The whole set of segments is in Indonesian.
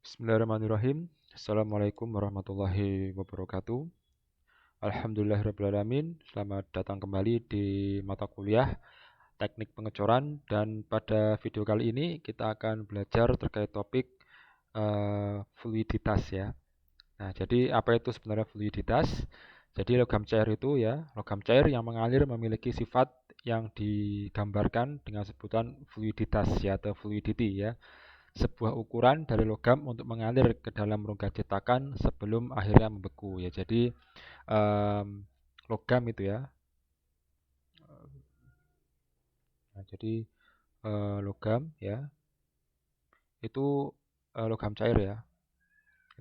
Bismillahirrahmanirrahim. Assalamualaikum warahmatullahi wabarakatuh. Alhamdulillahirrahmanirrahim. Selamat datang kembali di mata kuliah Teknik Pengecoran, dan pada video kali ini kita akan belajar terkait topik fluiditas ya. Nah, jadi apa itu sebenarnya fluiditas? Jadi logam cair itu ya, logam cair yang mengalir memiliki sifat yang digambarkan dengan sebutan fluiditas ya, atau fluidity ya, sebuah ukuran dari logam untuk mengalir ke dalam rongga cetakan sebelum akhirnya membeku ya. Jadi logam itu ya. Nah, jadi logam ya itu logam cair ya.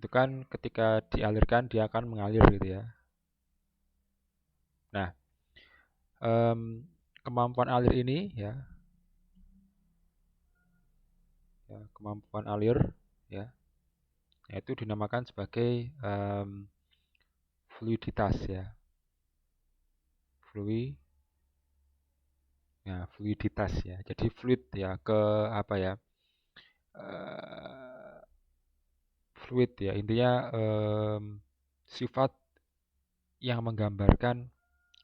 Itu kan ketika dialirkan dia akan mengalir gitu ya. Nah, kemampuan alir ini ya, kemampuan alir ya, yaitu dinamakan sebagai fluiditas ya. Fluiditas ya. Jadi fluid ya, ke apa ya? Fluid ya. Intinya sifat yang menggambarkan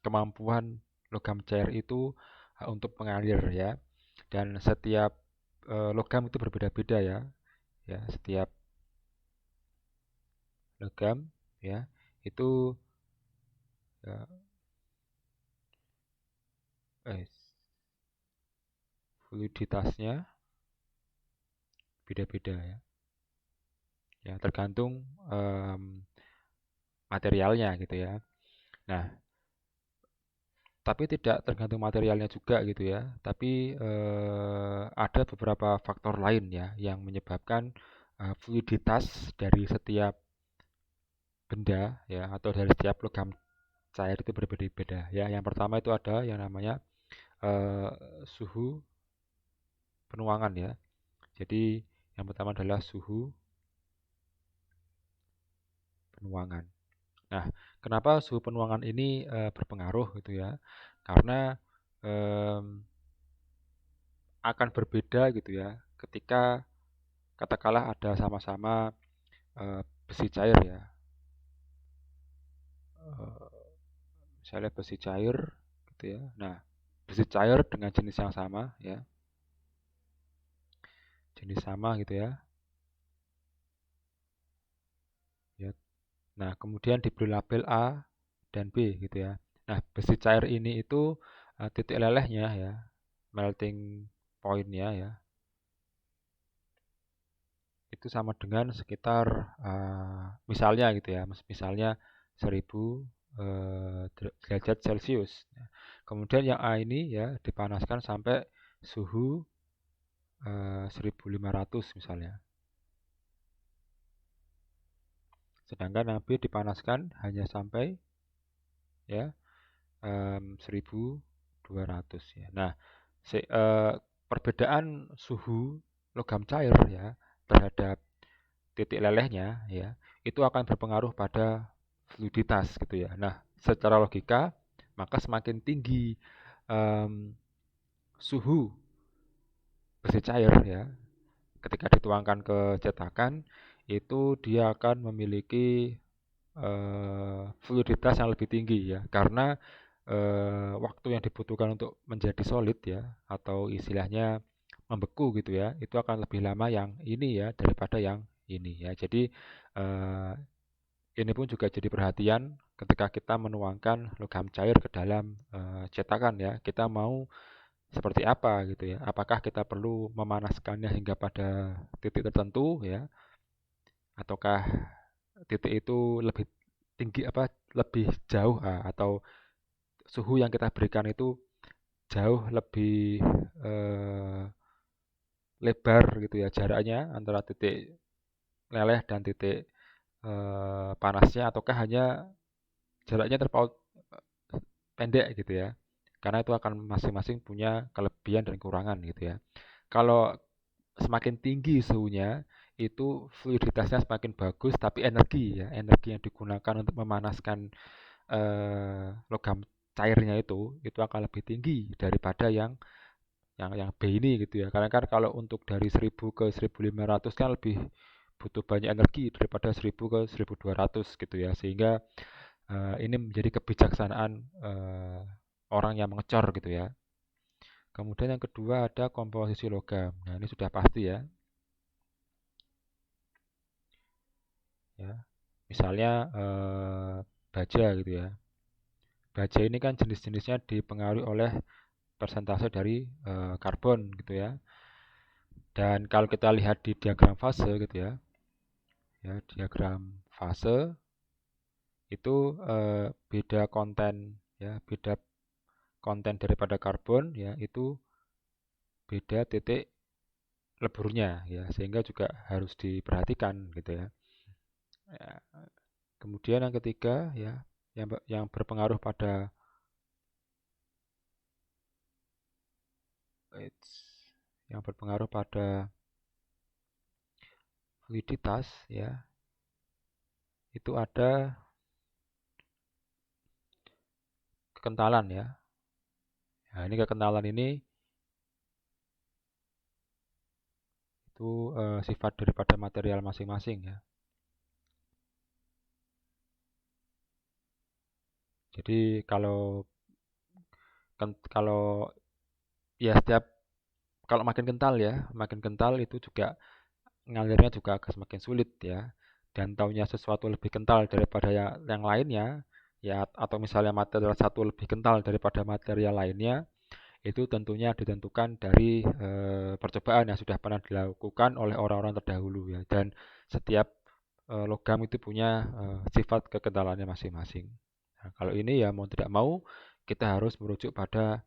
kemampuan logam cair itu untuk mengalir ya. Dan setiap logam itu berbeda-beda ya. Ya, setiap logam ya itu ya, fluiditasnya beda-beda ya. Ya, tergantung materialnya gitu ya. Nah, tapi tidak tergantung materialnya juga gitu ya. Tapi ada beberapa faktor lain ya yang menyebabkan fluiditas dari setiap benda ya, atau dari setiap logam cair itu berbeda-beda ya. Yang pertama itu ada yang namanya suhu penuangan ya. Jadi yang pertama adalah suhu penuangan. Nah, kenapa suhu penuangan ini berpengaruh gitu ya? Karena akan berbeda gitu ya ketika katakanlah ada sama-sama besi cair ya. Misalnya besi cair gitu ya. Nah, besi cair dengan jenis yang sama ya. Jenis sama gitu ya. Ya. Nah, kemudian diberi label A dan B gitu ya. Nah, besi cair ini itu titik lelehnya ya, melting point-nya ya, itu sama dengan sekitar misalnya gitu ya, misalnya 1000 derajat Celcius. Kemudian yang A ini ya dipanaskan sampai suhu 1500 misalnya. Sedangkan yang B dipanaskan hanya sampai ya 1200 ya. Nah, perbedaan suhu logam cair ya terhadap titik lelehnya ya itu akan berpengaruh pada fluiditas gitu ya. Nah, secara logika maka semakin tinggi suhu besi cair ya ketika dituangkan ke cetakan itu dia akan memiliki fluiditas yang lebih tinggi ya, karena waktu yang dibutuhkan untuk menjadi solid ya, atau istilahnya membeku gitu ya, itu akan lebih lama yang ini ya daripada yang ini ya. Jadi ini pun juga jadi perhatian ketika kita menuangkan logam cair ke dalam cetakan ya. Kita mau seperti apa gitu ya? Apakah kita perlu memanaskannya hingga pada titik tertentu ya, ataukah titik itu lebih tinggi apa lebih jauh atau suhu yang kita berikan itu jauh lebih lebar gitu ya jaraknya antara titik leleh dan titik panasnya, ataukah hanya jaraknya terpaut pendek gitu ya, karena itu akan masing-masing punya kelebihan dan kekurangan gitu ya. Kalau semakin tinggi suhunya itu fluiditasnya semakin bagus, tapi energi yang digunakan untuk memanaskan logam cairnya itu akan lebih tinggi daripada yang B ini gitu ya. Karena kan kalau untuk dari 1000 ke 1500 kan lebih butuh banyak energi daripada 1000 ke 1200 gitu ya. Sehingga ini menjadi kebijaksanaan orang yang mengecor gitu ya. Kemudian yang kedua ada komposisi logam. Nah, ini sudah pasti ya. Misalnya baja gitu ya. Baja ini kan jenis-jenisnya dipengaruhi oleh persentase dari karbon gitu ya. Dan kalau kita lihat di diagram fase gitu ya, diagram fase itu beda konten ya, beda konten daripada karbon ya, itu beda titik leburnya ya, sehingga juga harus diperhatikan gitu ya. Kemudian yang ketiga ya, yang berpengaruh pada fluiditas ya, itu ada kekentalan ya. Nah, ini kekentalan ini itu sifat daripada material masing-masing ya. Jadi kalau ya kalau makin kental itu juga ngalirnya juga akan semakin sulit ya. Dan taunya sesuatu lebih kental daripada yang lainnya ya, atau misalnya material satu lebih kental daripada material lainnya, itu tentunya ditentukan dari percobaan yang sudah pernah dilakukan oleh orang-orang terdahulu ya. Dan setiap logam itu punya sifat kekentalannya masing-masing. Nah, kalau ini ya mau tidak mau kita harus merujuk pada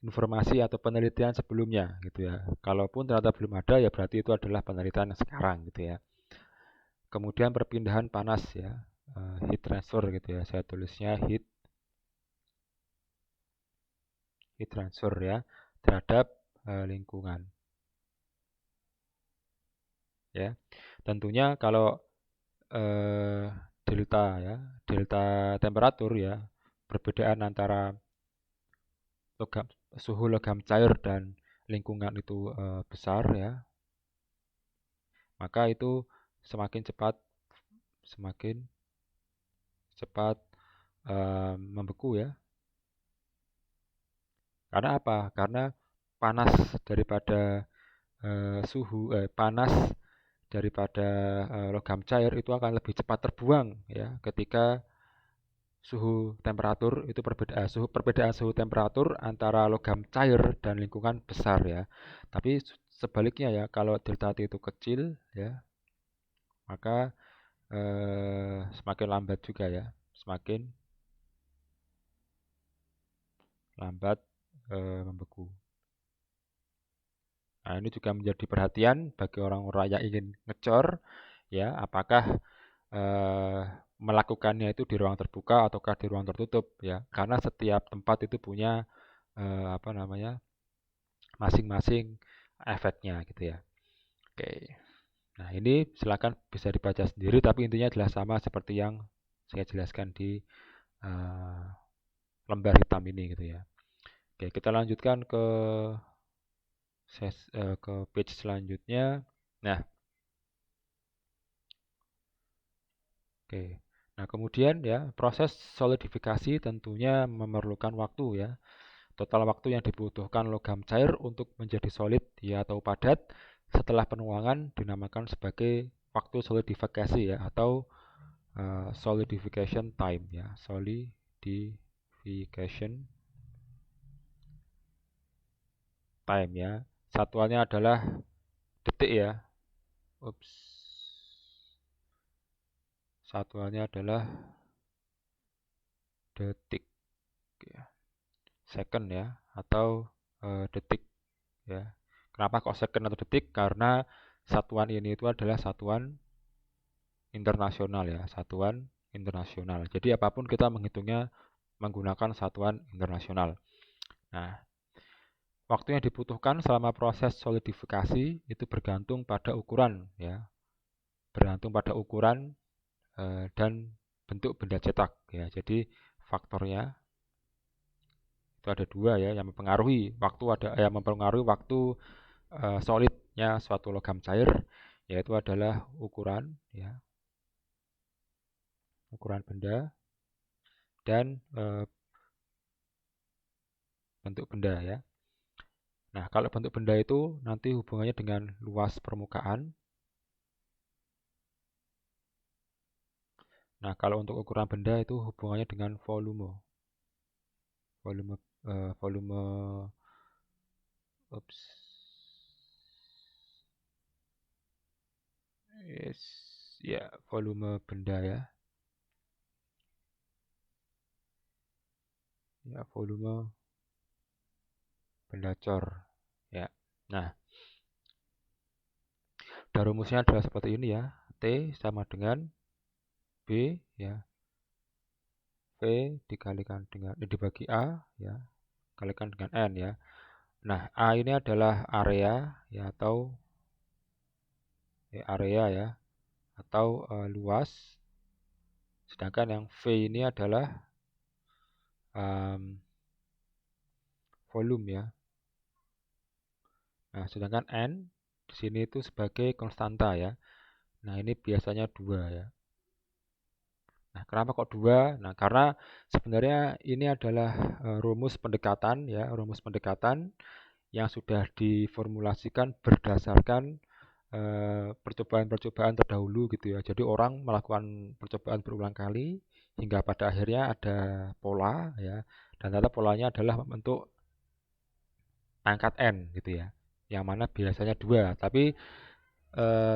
informasi atau penelitian sebelumnya gitu ya. Kalaupun ternyata belum ada ya berarti itu adalah penelitian yang sekarang gitu ya. Kemudian perpindahan panas ya, heat transfer gitu ya. Saya tulisnya heat transfer ya terhadap lingkungan. Ya. Tentunya kalau delta temperatur ya, perbedaan antara suhu logam cair dan lingkungan itu besar ya, maka itu semakin cepat membeku ya. Karena apa? Karena panas daripada panas daripada logam cair itu akan lebih cepat terbuang ya ketika perbedaan suhu temperatur antara logam cair dan lingkungan besar ya. Tapi sebaliknya ya, kalau delta T itu kecil ya, maka semakin lambat juga ya, semakin lambat membeku. Nah, ini juga menjadi perhatian bagi orang-orang yang ingin ngecor ya, apakah melakukannya itu di ruang terbuka ataukah di ruang tertutup ya, karena setiap tempat itu punya masing-masing efeknya gitu ya. Oke. Nah, ini silakan bisa dibaca sendiri, tapi intinya adalah sama seperti yang saya jelaskan di lembar hitam ini gitu ya. Oke, kita lanjutkan ke page selanjutnya. Nah, oke. Nah, kemudian ya, proses solidifikasi tentunya memerlukan waktu ya. Total waktu yang dibutuhkan logam cair untuk menjadi solid ya atau padat setelah penuangan dinamakan sebagai waktu solidifikasi ya, atau solidification time ya. Solidification time ya. Satuannya adalah detik ya. Ups. Satuannya adalah detik ya. Second ya, atau detik ya. Kenapa kok second atau detik? Karena satuan ini itu adalah satuan internasional ya, satuan internasional. Jadi apapun kita menghitungnya menggunakan satuan internasional. Nah, waktu yang dibutuhkan selama proses solidifikasi itu bergantung pada ukuran ya, bergantung pada ukuran dan bentuk benda cetak ya. Jadi faktornya itu ada dua ya yang mempengaruhi waktu, ada yang mempengaruhi waktu solid sifatnya suatu logam cair, yaitu adalah ukuran ya, ukuran benda dan bentuk benda ya. Nah, kalau bentuk benda itu nanti hubungannya dengan luas permukaan. Nah, kalau untuk ukuran benda itu hubungannya dengan volume. Volume volume ups. Yes, ya, volume benda ya. Ya, volume benda cor. Ya. Nah, dan rumusnya adalah seperti ini ya. T sama dengan B ya. V dikalikan dengan dibagi A ya, kalikan dengan N ya. Nah, A ini adalah area ya atau area ya atau luas. Sedangkan yang V ini adalah volume ya. Nah, sedangkan N di sini itu sebagai konstanta ya. Nah, ini biasanya 2 ya. Nah, kenapa kok 2? Nah, karena sebenarnya ini adalah rumus pendekatan ya, rumus pendekatan yang sudah diformulasikan berdasarkan percobaan-percobaan terdahulu gitu ya. Jadi orang melakukan percobaan berulang kali hingga pada akhirnya ada pola ya. Dan ternyata polanya adalah membentuk angkat n gitu ya. Yang mana biasanya 2, tapi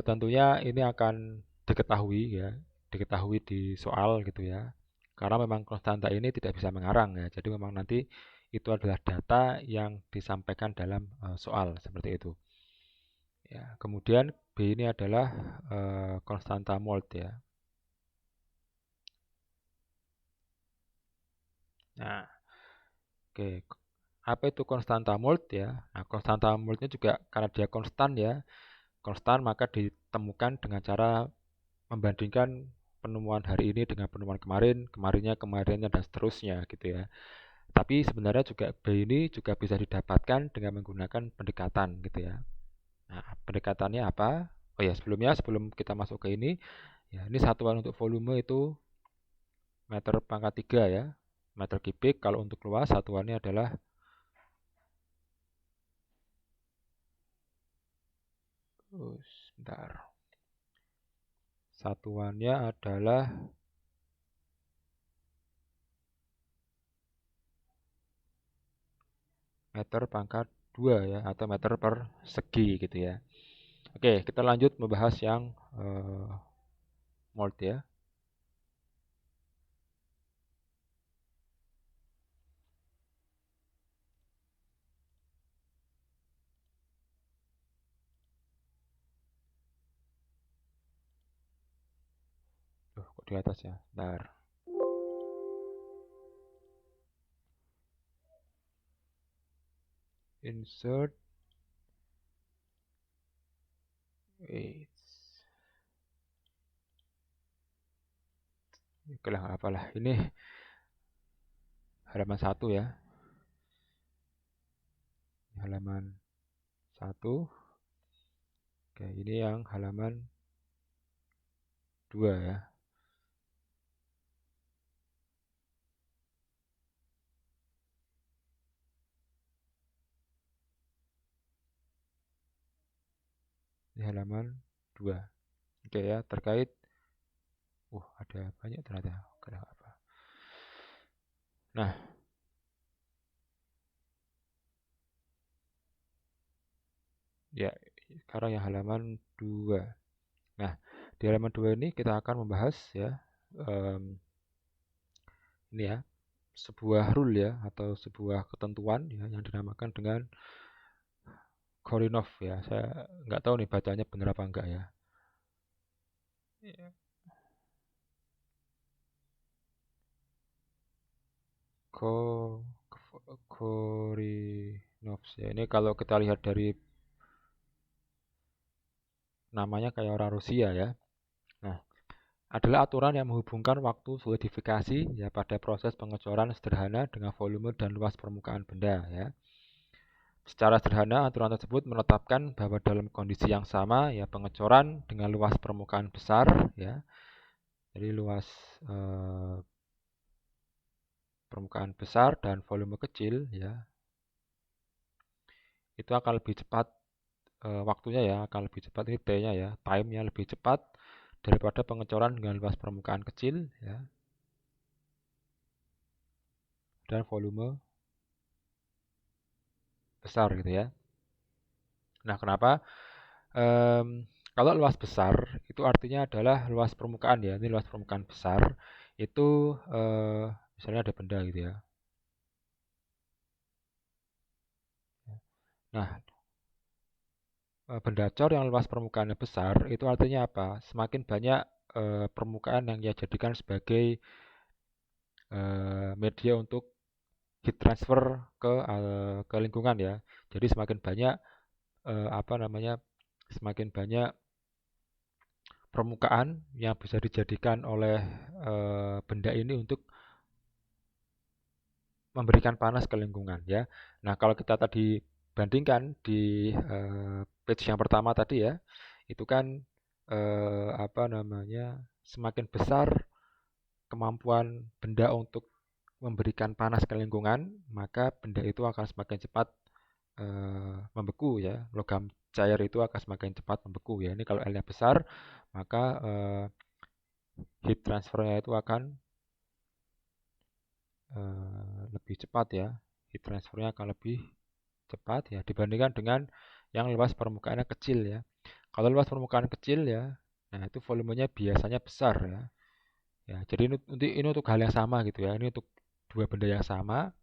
tentunya ini akan diketahui di soal gitu ya. Karena memang konstanta ini tidak bisa mengarang ya. Jadi memang nanti itu adalah data yang disampaikan dalam soal seperti itu. Ya, kemudian B ini adalah konstanta mold ya. Nah, oke. Apa itu konstanta mold ya? Nah, konstanta moldnya juga karena dia konstan ya. Konstan maka ditemukan dengan cara membandingkan penemuan hari ini dengan penemuan kemarin, kemarinnya dan seterusnya gitu ya. Tapi sebenarnya juga B ini juga bisa didapatkan dengan menggunakan pendekatan gitu ya. Nah, pendekatannya apa? Oh ya, sebelum kita masuk ke ini, ya ini satuan untuk volume itu meter pangkat 3 ya. Meter kubik. Kalau untuk luas satuannya adalah sebentar. Satuannya adalah meter pangkat 2 ya, atau meter per segi gitu ya. Oke, kita lanjut membahas yang mold ya. Kok di atas ya? Bentar. Insert. Oke lah, apalah. Ini halaman 1 ya. Halaman 1. Oke, ini yang halaman 2 ya. Di halaman 2. Oke ya, terkait ada banyak ternyata. Oke, apa. Nah, ya sekarang yang halaman 2. Nah, di halaman 2 ini kita akan membahas ya ini ya, sebuah rule ya atau sebuah ketentuan ya yang dinamakan dengan Korinov ya. Saya nggak tahu nih bacanya benar apa enggak ya. Korinov ya. Ini kalau kita lihat dari namanya kayak orang Rusia ya. Nah, adalah aturan yang menghubungkan waktu solidifikasi ya pada proses pengecoran sederhana dengan volume dan luas permukaan benda ya. Secara sederhana, aturan tersebut menetapkan bahwa dalam kondisi yang sama, ya pengecoran dengan luas permukaan besar, ya, jadi luas permukaan besar dan volume kecil, ya, itu akan lebih cepat waktunya, ya, akan lebih cepat, ini T-nya ya, time-nya lebih cepat daripada pengecoran dengan luas permukaan kecil, ya, dan volume besar gitu ya. Nah, kenapa? Kalau luas besar itu artinya adalah luas permukaan ya. Ini luas permukaan besar itu misalnya ada benda gitu ya. Nah, benda cor yang luas permukaannya besar itu artinya apa? Semakin banyak permukaan yang ia jadikan sebagai media untuk heat transfer ke lingkungan ya. Jadi semakin banyak apa namanya? Semakin banyak permukaan yang bisa dijadikan oleh benda ini untuk memberikan panas ke lingkungan ya. Nah, kalau kita tadi bandingkan di page yang pertama tadi ya, itu kan apa namanya? Semakin besar kemampuan benda untuk memberikan panas ke lingkungan, maka benda itu akan semakin cepat membeku ya. Logam cair itu akan semakin cepat membeku ya. Ini kalau L-nya besar, maka heat transfernya itu akan lebih cepat ya. Heat transfernya akan lebih cepat ya dibandingkan dengan yang luas permukaannya kecil ya. Kalau luas permukaan kecil ya, nah itu volumenya biasanya besar ya. Ya, jadi ini untuk hal yang sama gitu ya. Ini untuk dua benda yang sama.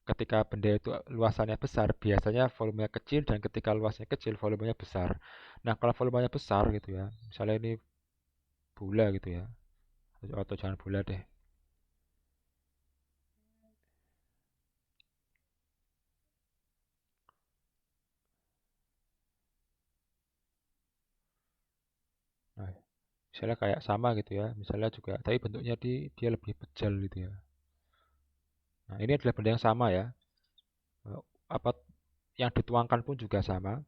Ketika benda itu luasannya besar, biasanya volumenya kecil, dan ketika luasnya kecil, volumenya besar. Nah, kalau volumenya besar gitu ya, misalnya ini bola gitu ya, atau jangan bola deh. Nah, misalnya kayak sama gitu ya, misalnya juga, tapi bentuknya dia lebih pejal gitu ya. Nah, ini adalah benda yang sama ya. Apa yang dituangkan pun juga sama,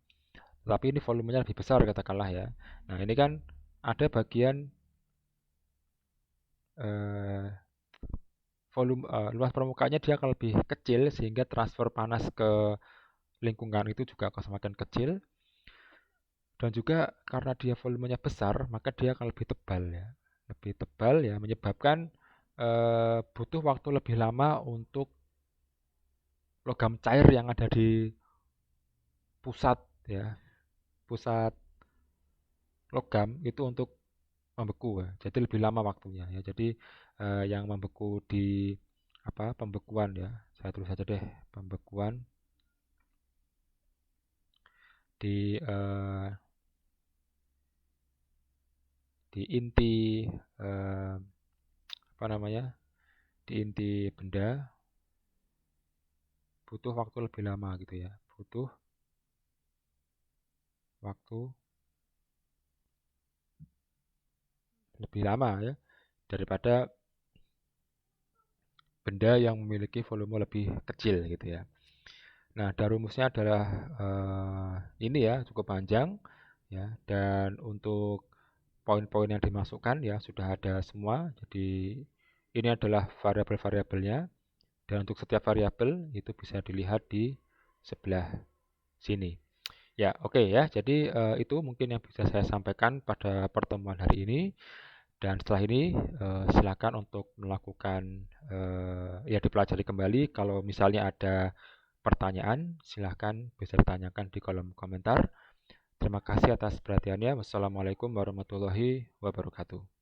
tapi ini volumenya lebih besar katakanlah ya. Nah, ini kan ada bagian eh, volume luas permukaannya dia akan lebih kecil sehingga transfer panas ke lingkungan itu juga akan semakin kecil, dan juga karena dia volumenya besar maka dia akan lebih tebal ya. Lebih tebal ya menyebabkan butuh waktu lebih lama untuk logam cair yang ada di pusat ya, pusat logam itu untuk membeku ya. Jadi lebih lama waktunya ya. Jadi yang membeku di apa pembekuan ya. Saya tulis saja deh pembekuan di inti eh, apa namanya? Di inti benda butuh waktu lebih lama gitu ya. Butuh waktu lebih lama ya daripada benda yang memiliki volume lebih kecil gitu ya. Nah, dan rumusnya adalah ini ya, cukup panjang ya, dan untuk poin-poin yang dimasukkan ya sudah ada semua. Jadi ini adalah variabel-variabelnya, dan untuk setiap variabel itu bisa dilihat di sebelah sini. Ya, oke ya. Jadi itu mungkin yang bisa saya sampaikan pada pertemuan hari ini. Dan setelah ini silakan untuk melakukan ya dipelajari kembali. Kalau misalnya ada pertanyaan, silahkan bisa ditanyakan di kolom komentar. Terima kasih atas perhatiannya. Wassalamualaikum warahmatullahi wabarakatuh.